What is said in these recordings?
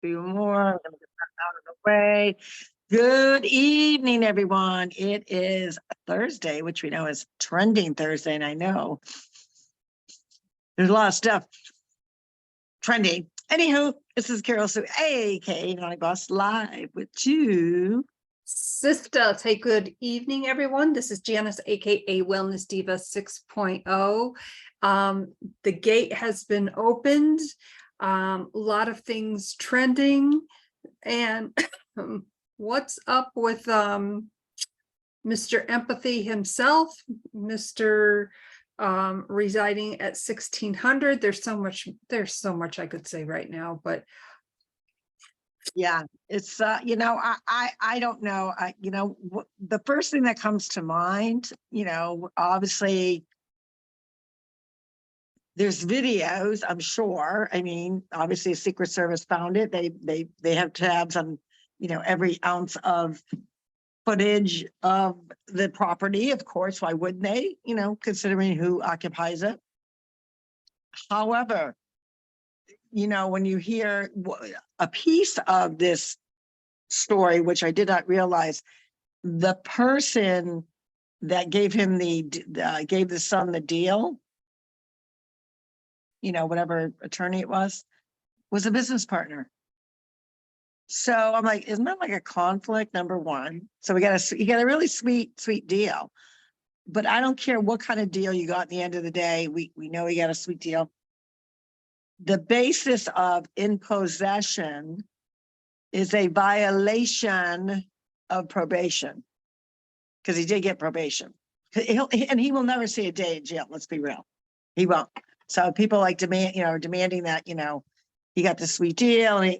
few more. I'm going to get that out of the way. Good evening, everyone. It is Thursday, which we know is Trending Thursday, and I know there's a lot of stuff trending. Anywho, this is Carol Sue, aka Naughty Boss, live with you. TwoSistas. Hey, good evening, everyone. This is Janice, aka Wellness Diva 6.0. The gate has been opened. A lot of things trending. And what's up with Mr. Empathy himself, Mr. Residing at 1600? There's so much I could say right now, but yeah, it's I don't know. The first thing that comes to mind, obviously there's videos, I'm sure. I mean, obviously the Secret Service found it. They have tabs on, every ounce of footage of the property, of course. Why wouldn't they, considering who occupies it? However, when you hear a piece of this story, which I did not realize, the person that gave him gave the son the deal, whatever attorney it was a business partner. So I'm like, isn't that like a conflict, number one? So you got a really sweet deal. But I don't care what kind of deal you got at the end of the day. We know you got a sweet deal. The basis of in possession is a violation of probation, because he did get probation. And he will never see a day in jail. Let's be real. He won't. So people like demanding that, he got the sweet deal, and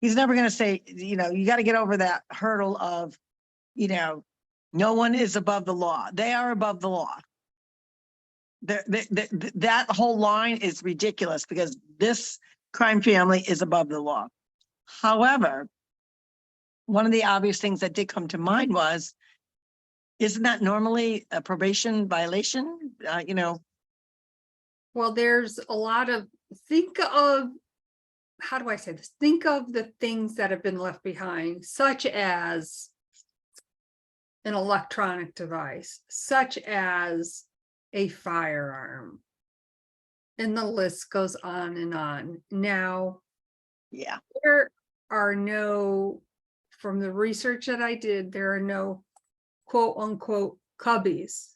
he's never going to say, you got to get over that hurdle of, no one is above the law. They are above the law. That whole line is ridiculous, because this crime family is above the law. However, one of the obvious things that did come to mind was, isn't that normally a probation violation? well, there's a lot of, how do I say this? Think of the things that have been left behind, such as an electronic device, such as a firearm. And the list goes on and on. Now, yeah, there are no, from the research that I did, there are no quote unquote cubbies.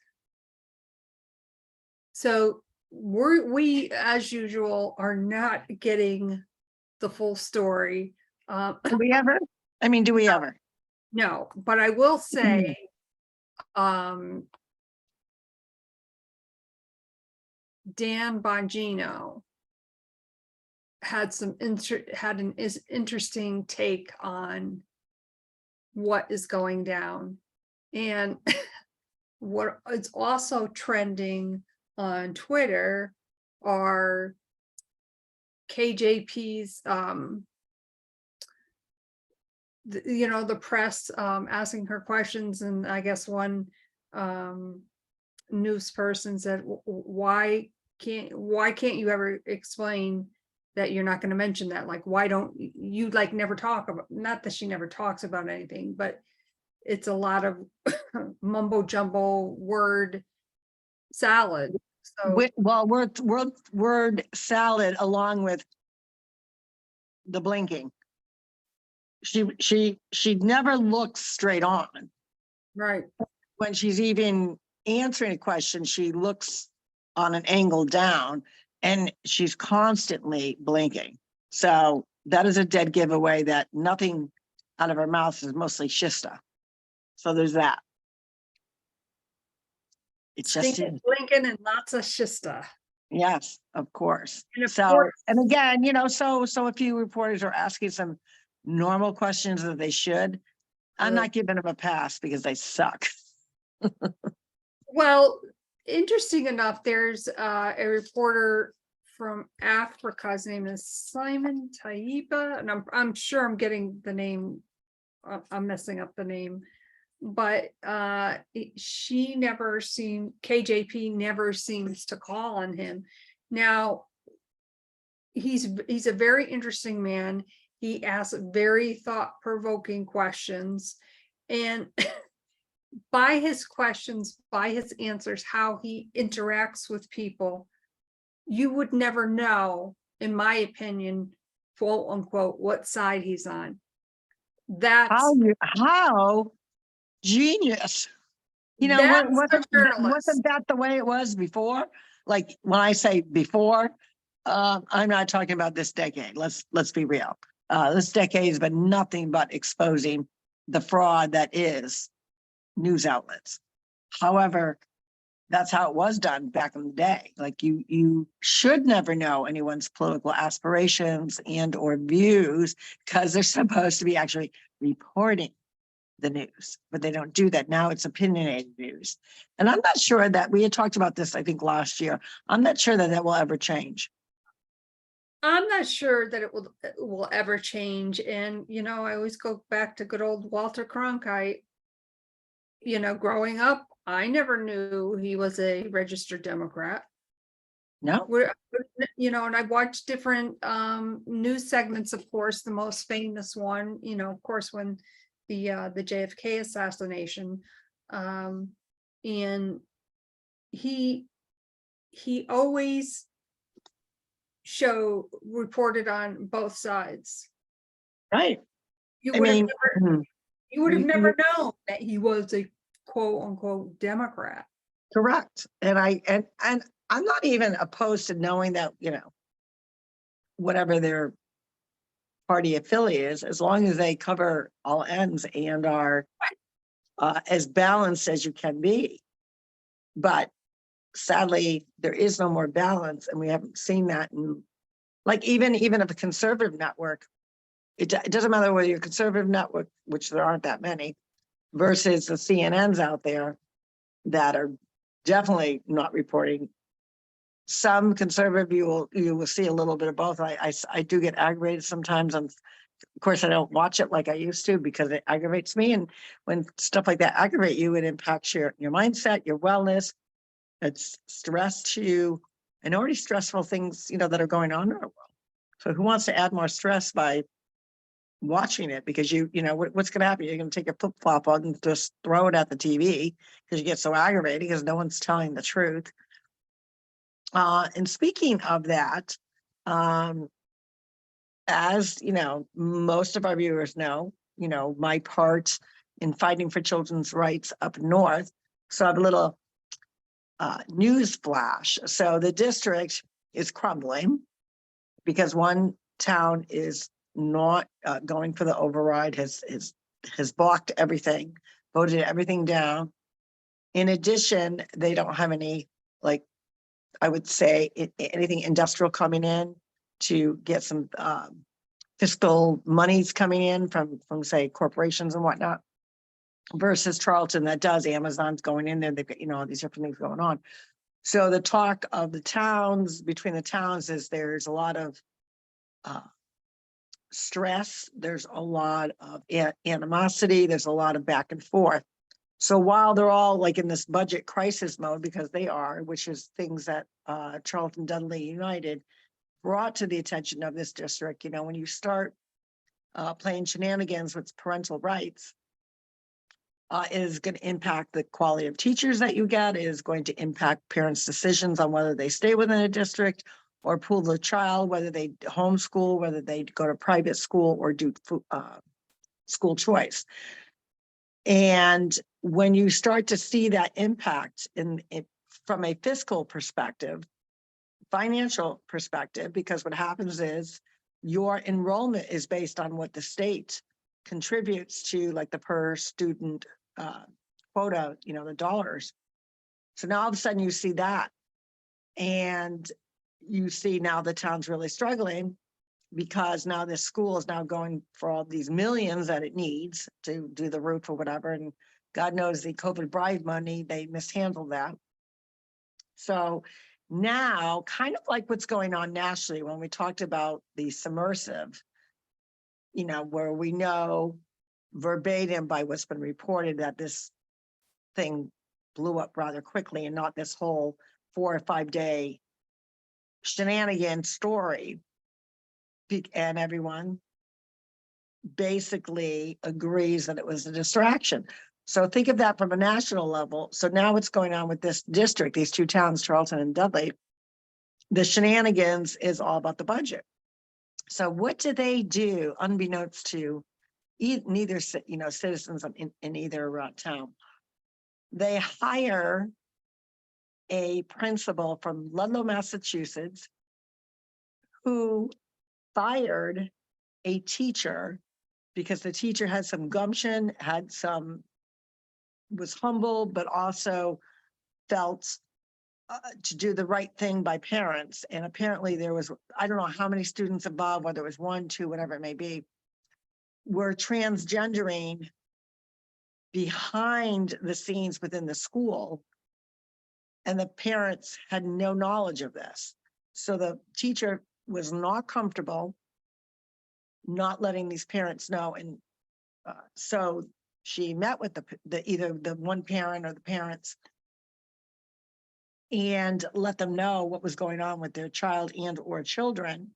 So we as usual are not getting the full story. do we ever? I mean, do we ever? No, but I will say, Dan Bongino had an interesting take on what is going down, and what is also trending on Twitter are KJP's the press asking her questions, and I guess one news person said, why can't you ever explain that you're not going to mention that? Like, why don't you never talk about, not that she never talks about anything, but it's a lot of mumbo jumbo word salad. So word salad, along with the blinking. She never looks straight on. Right. When she's even answering a question, she looks on an angle down, and she's constantly blinking. So that is a dead giveaway that nothing out of her mouth is mostly shista. So there's that. It's just blinking and lots of shista. Yes, of course. And and again, so a few reporters are asking some normal questions that they should. I'm not giving them a pass because they suck. Well, interesting enough, there's a reporter from Africa. His name is Simon Taiba, and I'm sure I'm getting the name, I'm messing up the name, but KJP never seems to call on him. Now, he's a very interesting man. He asks very thought-provoking questions, and by his questions, by his answers, how he interacts with people, you would never know, in my opinion, quote unquote, what side he's on. That's How genius. that's a journalist. Wasn't that the way it was before? Like, when I say before, I'm not talking about this decade. Let's be real. This decade has been nothing but exposing the fraud that is news outlets. However, that's how it was done back in the day. Like, you should never know anyone's political aspirations and or views, because they're supposed to be actually reporting the news, but they don't do that. Now it's opinionated news. And I'm not sure that we had talked about this, I think last year. I'm not sure that that will ever change. I'm not sure that it will ever change. And, I always go back to good old Walter Cronkite. Growing up, I never knew he was a registered Democrat. No, And I watched different news segments, of course, the most famous one, of course, when the JFK assassination. And he always reported on both sides. right. You I would have mean, never known that he was a quote unquote Democrat. correct. And I'm not even opposed to knowing that, whatever their party affiliate is, as long as they cover all ends and are as balanced as you can be. But sadly, there is no more balance, and we haven't seen that. And like, even if a conservative network, it doesn't matter whether you're a conservative network, which there aren't that many, versus the CNNs out there that are definitely not reporting. Some conservative, you will see a little bit of both. I do get aggravated sometimes. Of course, I don't watch it like I used to because it aggravates me. And when stuff like that aggravate you, it impacts your mindset, your wellness. It's stress to you, and already stressful things, that are going on in our world. So who wants to add more stress by watching it? Because what's going to happen? You're going to take your flip flop on and just throw it at the TV because you get so aggravated because no one's telling the truth. And speaking of that, as most of our viewers know, my part in fighting for children's rights up north. So I have a little news flash. So the district is crumbling because one town is not going for the override, has blocked everything, voted everything down. In addition, they don't have any, like, I would say, anything industrial coming in to get some fiscal monies coming in from say corporations and whatnot, versus Charlton that does. Amazon's going in there. They've got all these different things going on. So the talk of the towns, between the towns, is there's a lot of stress. There's a lot of animosity. There's a lot of back and forth. So while they're all like in this budget crisis mode, because they are, which is things that Charlton Dudley United brought to the attention of this district, when you start playing shenanigans with parental rights, it is going to impact the quality of teachers that you get. It is going to impact parents' decisions on whether they stay within a district or pull the child, whether they homeschool, whether they go to private school or do school choice. And when you start to see that impact from a fiscal perspective, financial perspective, because what happens is your enrollment is based on what the state contributes to, like the per student quota, the dollars. So now all of a sudden you see that, and you see now the town's really struggling because now this school is now going for all these millions that it needs to do the roof or whatever. And God knows the COVID bribe money, they mishandled that. So now, kind of like what's going on nationally when we talked about the submersive, where we know verbatim by what's been reported that this thing blew up rather quickly and not this whole 4 or 5 day shenanigan story. And everyone, basically agrees that it was a distraction. So think of that from a national level. So now what's going on with this district, these two towns, Charlton and Dudley, the shenanigans is all about the budget. So what do they do unbeknownst to neither, citizens in either town? They hire a principal from Ludlow, Massachusetts, who fired a teacher because the teacher had some gumption, was humble, but also felt to do the right thing by parents. And apparently there was, I don't know how many students involved, whether it was 1, 2, whatever it may be, were transgendering behind the scenes within the school. And the parents had no knowledge of this. So the teacher was not comfortable not letting these parents know. And so she met with either the one parent or the parents and let them know what was going on with their child and or children.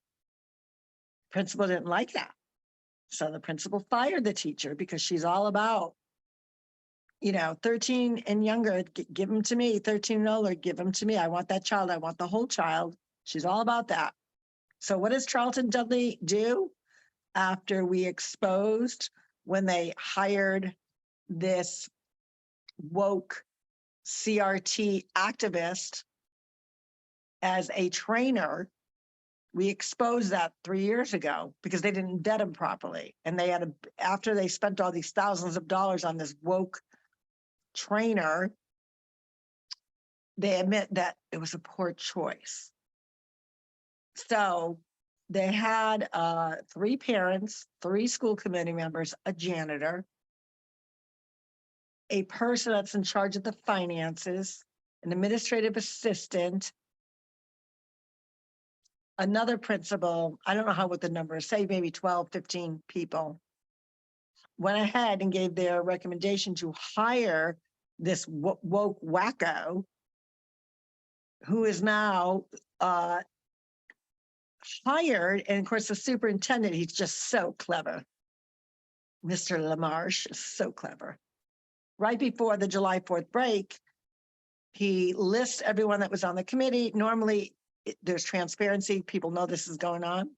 Principal didn't like that. So the principal fired the teacher because she's all about, 13 and younger, give them to me, 13 and older, give them to me. I want that child. I want the whole child. She's all about that. So what does Charlton Dudley do after we exposed when they hired this woke CRT activist as a trainer? We exposed that 3 years ago because they didn't vet him properly. And they had after they spent all these thousands of dollars on this woke trainer, they admit that it was a poor choice. So they had 3 parents, 3 school committee members, a janitor, a person that's in charge of the finances, an administrative assistant, another principal. I don't know what the number is, say maybe 12, 15 people, went ahead and gave their recommendation to hire this woke wacko who is now hired. And of course, the superintendent, he's just so clever. Mr. LaMarche is so clever. Right before the July 4th break, he lists everyone that was on the committee. Normally, there's transparency. People know this is going on.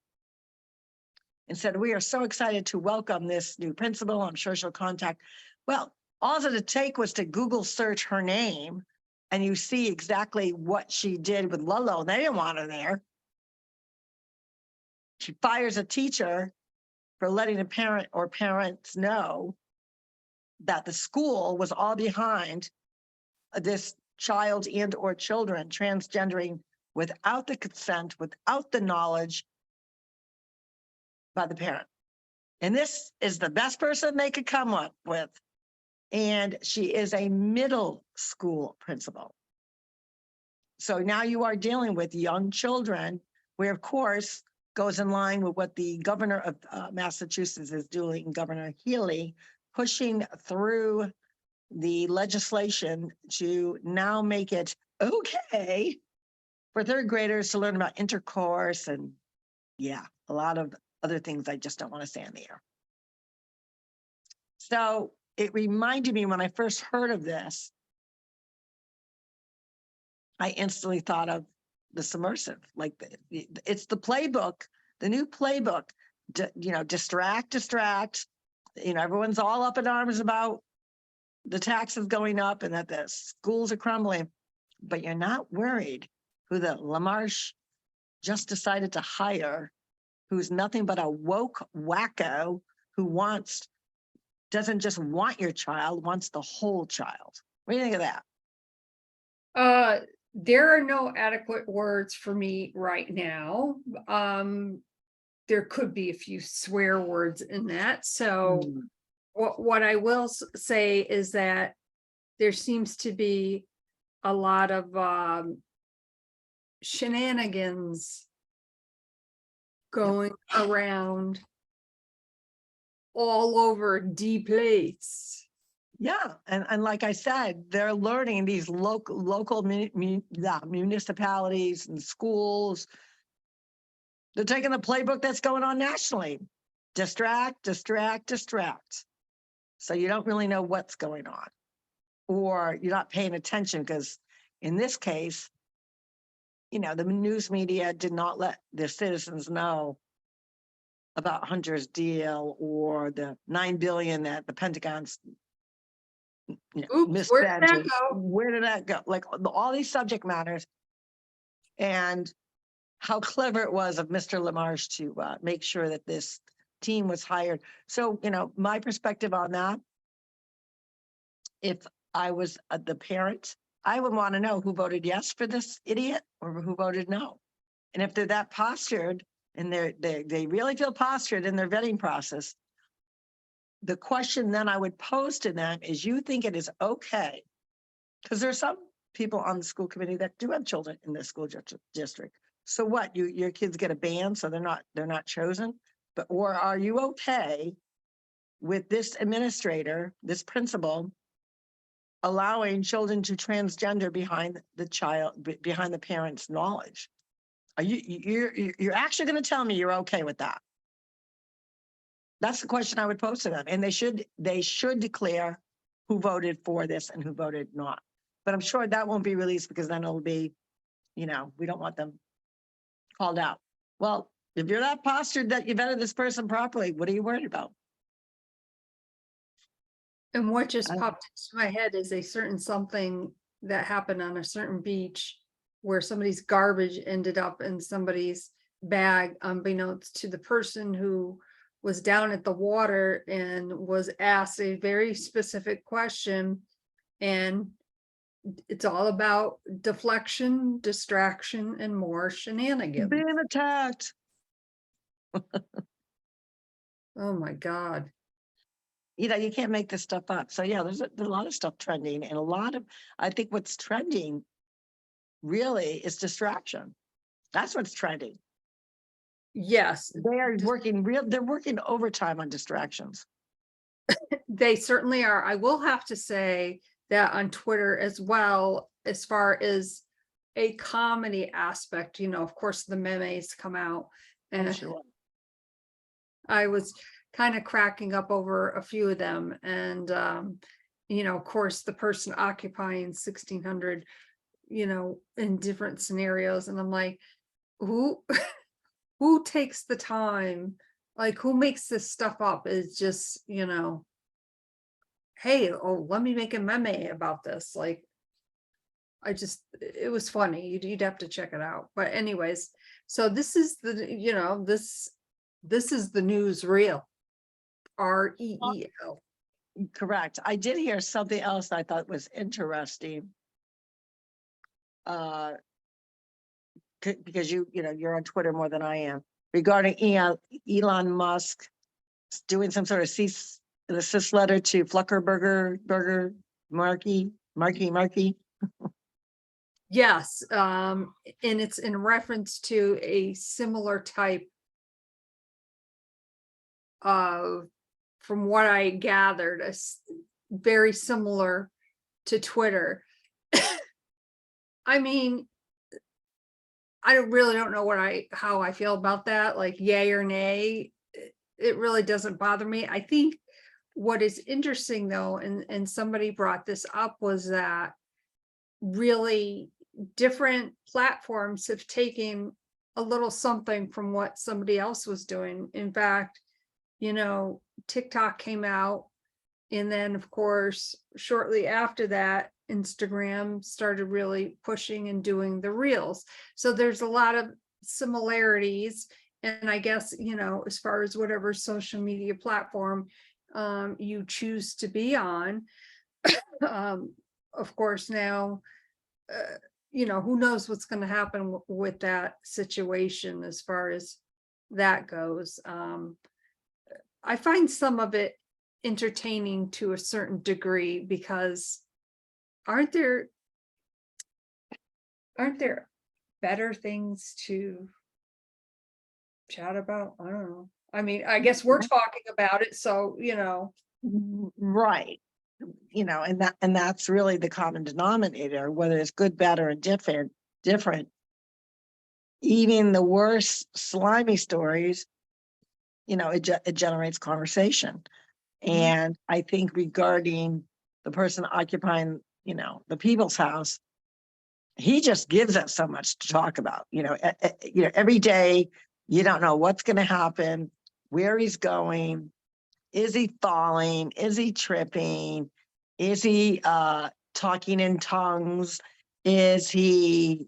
And said, we are so excited to welcome this new principal. I'm sure she'll contact. Well, all it take was to Google search her name and you see exactly what she did with Ludlow. They didn't want her there. She fires a teacher for letting a parent or parents know that the school was all behind this child and or children transgendering without the consent, without the knowledge by the parent. And this is the best person they could come up with. And she is a middle school principal. So now you are dealing with young children, where of course goes in line with what the governor of Massachusetts is doing, Governor Healy, pushing through the legislation to now make it okay for 3rd graders to learn about intercourse and a lot of other things I just don't want to say in the air. So it reminded me when I first heard of this, I instantly thought of the submersive, like it's the playbook, the new playbook, distract, everyone's all up in arms about the taxes going up and that the schools are crumbling, but you're not worried who the LaMarche just decided to hire, who's nothing but a woke wacko who doesn't just want your child, wants the whole child. What do you think of that? There are no adequate words for me right now. There could be a few swear words in that. So what I will say is that there seems to be a lot of shenanigans going around all over the place. Yeah, and like I said, they're learning these local municipalities and schools. They're taking the playbook that's going on nationally. distract, distract, distract. So you don't really know what's going on, or you're not paying attention, because in this case, the news media did not let the citizens know about Hunter's deal or the $9 billion that the Pentagon's Oops, where did that misspending. go? Where did that go? Like all these subject matters, and how clever it was of Mr. LaMarche to make sure that this team was hired. So, my perspective on that, if I was the parent, I would want to know who voted yes for this idiot or who voted no. And if they're that postured and they really feel postured in their vetting process, the question then I would pose to them is, you think it is okay? Because there's some people on the school committee that do have children in the school district. So what, your kids get a ban, so they're not chosen? Or are you okay with this administrator, this principal, allowing children to transgender behind the parent's knowledge? Are you're actually going to tell me you're okay with that? That's the question I would pose to them, and they should declare who voted for this and who voted not. But I'm sure that won't be released, because then it'll be, we don't want them called out. Well, if you're that postured that you vetted this person properly, what are you worried about? And what just popped into my head is a certain something that happened on a certain beach where somebody's garbage ended up in somebody's bag, unbeknownst to the person who was down at the water and was asked a very specific question. And it's all about deflection, distraction, and more shenanigans. Being attacked. Oh my God. You can't make this stuff up. So yeah, there's a lot of stuff trending, and I think what's trending really is distraction. That's what's trending. Yes, They're working overtime on distractions. they certainly are. I will have to say that on Twitter as well, as far as a comedy aspect, of course, the memes come out, and Sure. I was kind of cracking up over a few of them. And, of course, the person occupying 1600, in different scenarios. And I'm like, who takes the time? Like, who makes this stuff up? Is just, hey, let me make a meme about this. Like, it was funny. You'd have to check it out. But anyways, so this is this is the news reel. REEL. Correct. I did hear something else I thought was interesting. Because you're on Twitter more than I am, regarding Elon Musk doing some sort of cease and desist letter to Fluckerberger, Markey. Yes, and it's in reference to a similar type of, from what I gathered, very similar to Twitter. I mean, I really don't know how I feel about that, like yay or nay. It really doesn't bother me. I think what is interesting though, and somebody brought this up, was that really different platforms have taken a little something from what somebody else was doing. In fact, TikTok came out, and then of course, shortly after that, Instagram started really pushing and doing the reels. So there's a lot of similarities. And I guess, as far as whatever social media platform you choose to be on, of course, now, who knows what's going to happen with that situation as far as that goes. I find some of it entertaining to a certain degree, because aren't there better things to chat about? I don't know. I mean, I guess we're talking about it, so Right. And that's really the common denominator, whether it's good, bad, or different. Even the worst slimy stories, it generates conversation. And I think regarding the person occupying, the people's house, he just gives us so much to talk about. Every day you don't know what's going to happen, where he's going. Is he falling? Is he tripping? Is he talking in tongues? Is he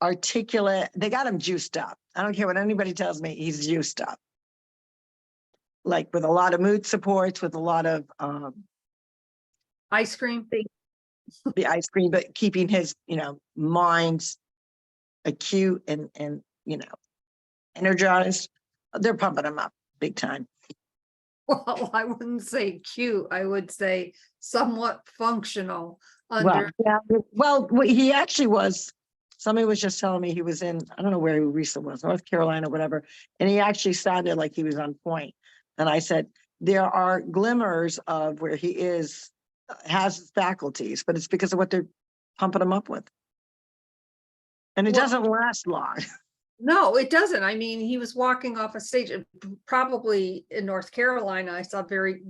articulate? They got him juiced up. I don't care what anybody tells me, he's juiced up. Like with a lot of mood supports, with a lot of Ice cream. the ice cream, but keeping his, mind acute and energized. They're pumping him up big time. Well, I wouldn't say cute. I would say somewhat functional Well, under. yeah, well, he actually was. Somebody was just telling me he was in, I don't know where he recently was, North Carolina, whatever. And he actually sounded like he was on point. And I said, there are glimmers of where he has his faculties, but it's because of what they're pumping him up with. And it Well, doesn't last long. No, it doesn't. I mean, he was walking off a stage, probably in North Carolina. I saw very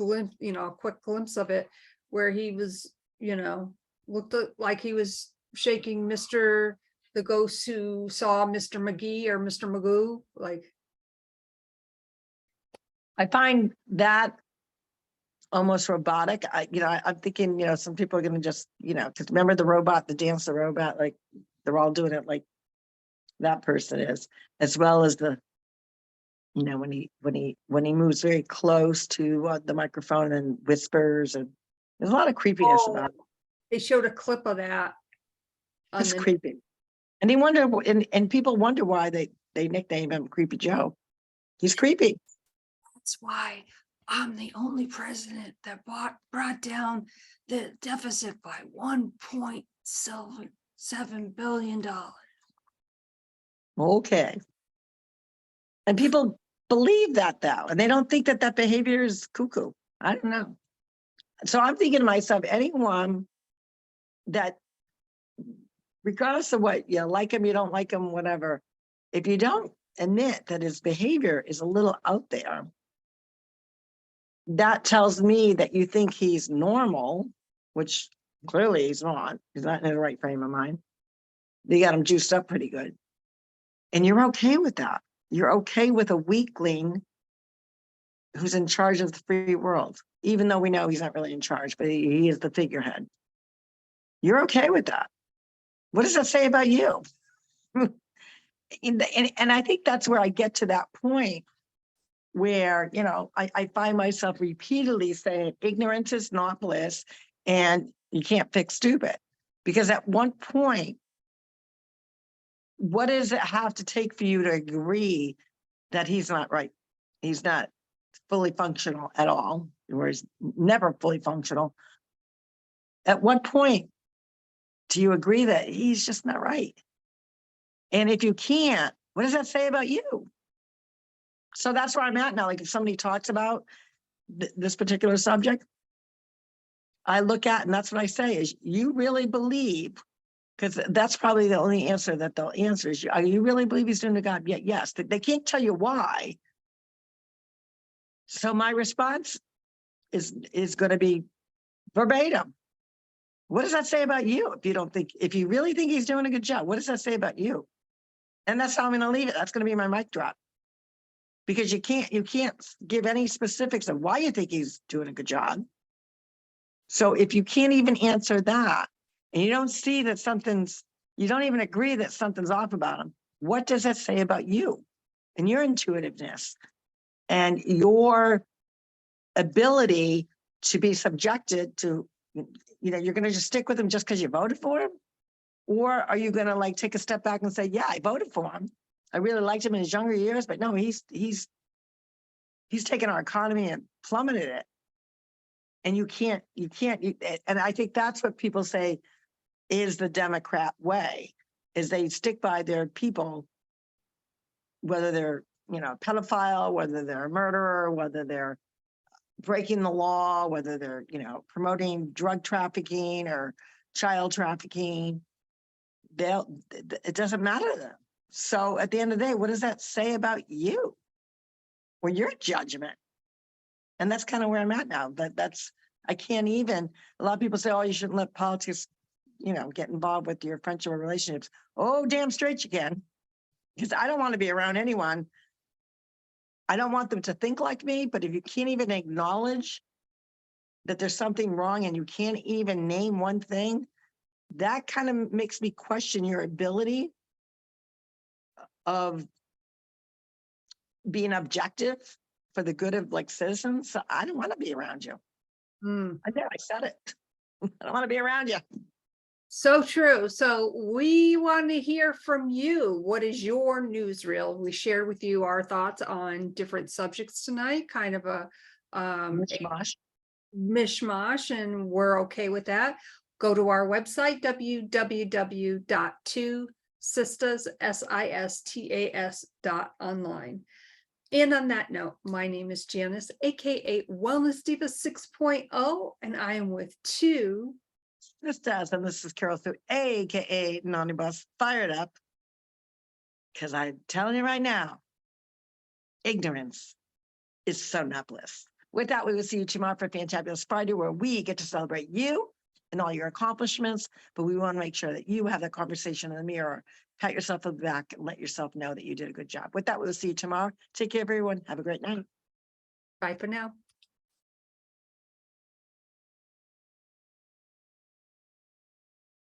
a quick glimpse of it where he was, looked like he was shaking the ghost who saw Mr. McGee or Mr. Magoo. Like, I find that almost robotic. I'm thinking, some people are going to just, because remember the dance, the robot, like they're all doing it like that person is, as well as the, when he moves very close to the microphone and whispers, and there's a lot of creepiness about it. they showed a clip of that. It's creepy. And he wonder, and people wonder why they nickname him Creepy Joe. He's creepy. That's why I'm the only president that brought down the deficit by $1.7 billion. Okay. And people believe that though, and they don't think that behavior is cuckoo. I don't know. So I'm thinking to myself, anyone that, regardless of what you like him, you don't like him, whatever, if you don't admit that his behavior is a little out there, that tells me that you think he's normal, which clearly he's not. He's not in the right frame of mind. They got him juiced up pretty good. And you're okay with that. You're okay with a weakling who's in charge of the free world, even though we know he's not really in charge, but he is the figurehead. You're okay with that. What does that say about you? And I think that's where I get to that point where, I find myself repeatedly saying ignorance is not bliss and you can't fix stupid. Because at one point, what does it have to take for you to agree that he's not right? He's not fully functional at all, or he's never fully functional. At what point do you agree that he's just not right? And if you can't, what does that say about you? So that's where I'm at now. Like if somebody talks about this particular subject, I look at, and that's what I say is, you really believe, because that's probably the only answer that they'll answer is, you really believe he's doing to God? Yeah, yes. They can't tell you why. So my response is going to be verbatim. What does that say about you? If you really think he's doing a good job, what does that say about you? And that's how I'm going to leave it. That's going to be my mic drop. Because you can't give any specifics of why you think he's doing a good job. So if you can't even answer that, and you don't see that you don't even agree that something's off about him, what does that say about you and your intuitiveness and your ability to be subjected to, you're going to just stick with him just because you voted for him? Or are you going to like take a step back and say, yeah, I voted for him. I really liked him in his younger years, but no, he's taken our economy and plummeted it. And you can't, and I think that's what people say is the Democrat way, is they stick by their people, whether they're, pedophile, whether they're a murderer, whether they're breaking the law, whether they're, promoting drug trafficking or child trafficking. It doesn't matter to them. So at the end of the day, what does that say about you? or your judgment. And that's kind of where I'm at now, but I can't even, a lot of people say, oh, you shouldn't let politics, get involved with your friendship or relationships. Oh, damn straight you can. Because I don't want to be around anyone. I don't want them to think like me, but if you can't even acknowledge that there's something wrong and you can't even name one thing, that kind of makes me question your ability of being objective for the good of like citizens. So I don't want to be around you. I said it. I don't want to be around you. So true. So we want to hear from you. What is your newsreel? We shared with you our thoughts on different subjects tonight, kind of a Misch-masch. misch-masch, and we're okay with that. Go to our website, www.TwoSistas.online. And on that note, my name is Janice, aka Wellness Diva 6.0, and I am with TwoSistas, and this is Carol Sue, aka Naughty Bus, fired up. Because I'm telling you right now, ignorance is so not bliss. With that, we will see you tomorrow for Fantabulous Friday, where we get to celebrate you and all your accomplishments, but we want to make sure that you have that conversation in the mirror, pat yourself on the back, and let yourself know that you did a good job. With that, we'll see you tomorrow. Take care, everyone. Have a great night. Bye for now.